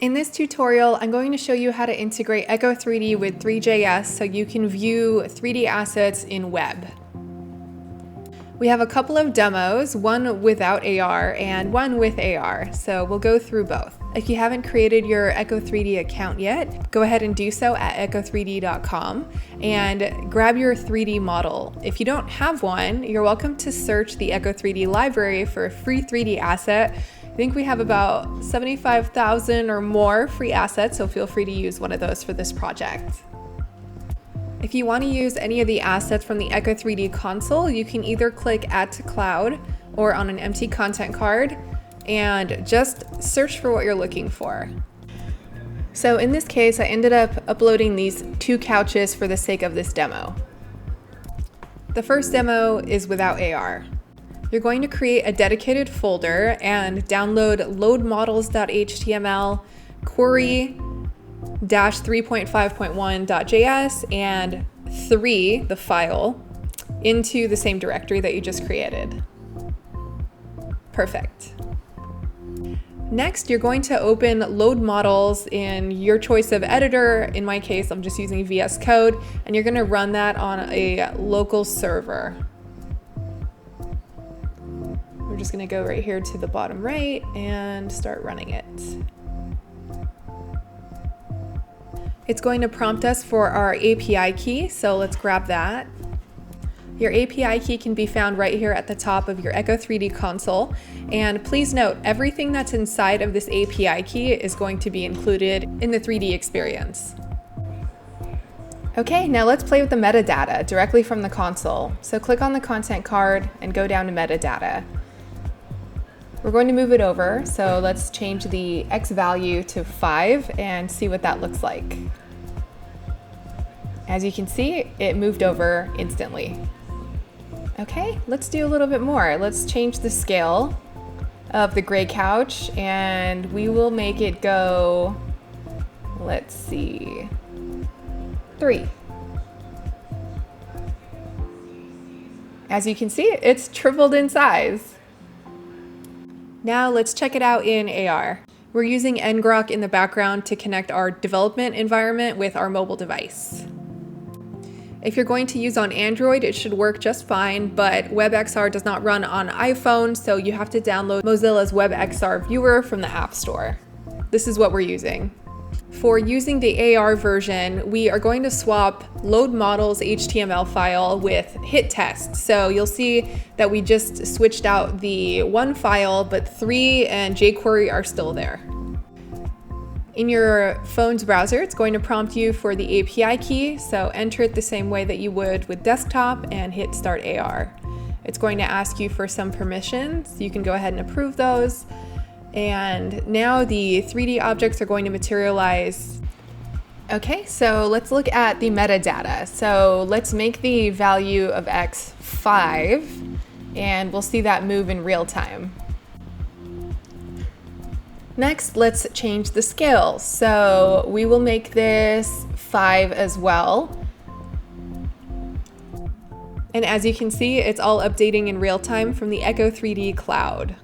In this tutorial, I'm going to show you how to integrate echo3D with ThreeJS so you can view 3D assets in web. We have a couple of demos, one without AR and one with AR, so we'll go through both. If you haven't created your echo3D account yet, go ahead and do so at echo3d.com and grab your 3D model. If you don't have one, you're welcome to search the echo3D library for a free 3D asset. I think we have about 75,000 or more free assets, so feel free to use one of those for this project. If you want to use any of the assets from the echo3D console, you can either click Add to Cloud or on an empty content card and just search for what you're looking for. So in this case, I ended up uploading these two couches for the sake of this demo. The first demo is without AR. You're going to create a dedicated folder and download loadmodels.html, query-3.5.1.js, and 3, the file, into the same directory that you just created. Perfect. Next, you're going to open load models in your choice of editor. In my case, I'm just using VS Code, and you're going to run that on a local server. We're just going to go right here to the bottom right and start running it. It's going to prompt us for our API key, so let's grab that. Your API key can be found right here at the top of your echo3D console. And please note, everything that's inside of this API key is going to be included in the 3D experience. Okay, now let's play with the metadata directly from the console. So click on the content card and go down to metadata. We're going to move it over, so let's change the X value to 5 and see what that looks like. As you can see, it moved over instantly. Okay, let's do a little bit more. Let's change the scale of the gray couch and we will make it go, let's see, 3. As you can see, it's tripled in size. Now let's check it out in AR. We're using ngrok in the background to connect our development environment with our mobile device. If you're going to use on Android, it should work just fine, but WebXR does not run on iPhone, so you have to download Mozilla's WebXR viewer from the App Store. This is what we're using. For using the AR version, we are going to swap load models HTML file with hit test. So you'll see that we just switched out the one file, but 3 and jQuery are still there. In your phone's browser, it's going to prompt you for the API key, so enter it the same way that you would with desktop and hit Start AR. It's going to ask you for some permissions. You can go ahead and approve those. And now the 3D objects are going to materialize. Okay, so let's look at the metadata. So let's make the value of X 5, and we'll see that move in real time. Next, let's change the scale. So we will make this 5 as well. And as you can see, it's all updating in real time from the echo3D cloud.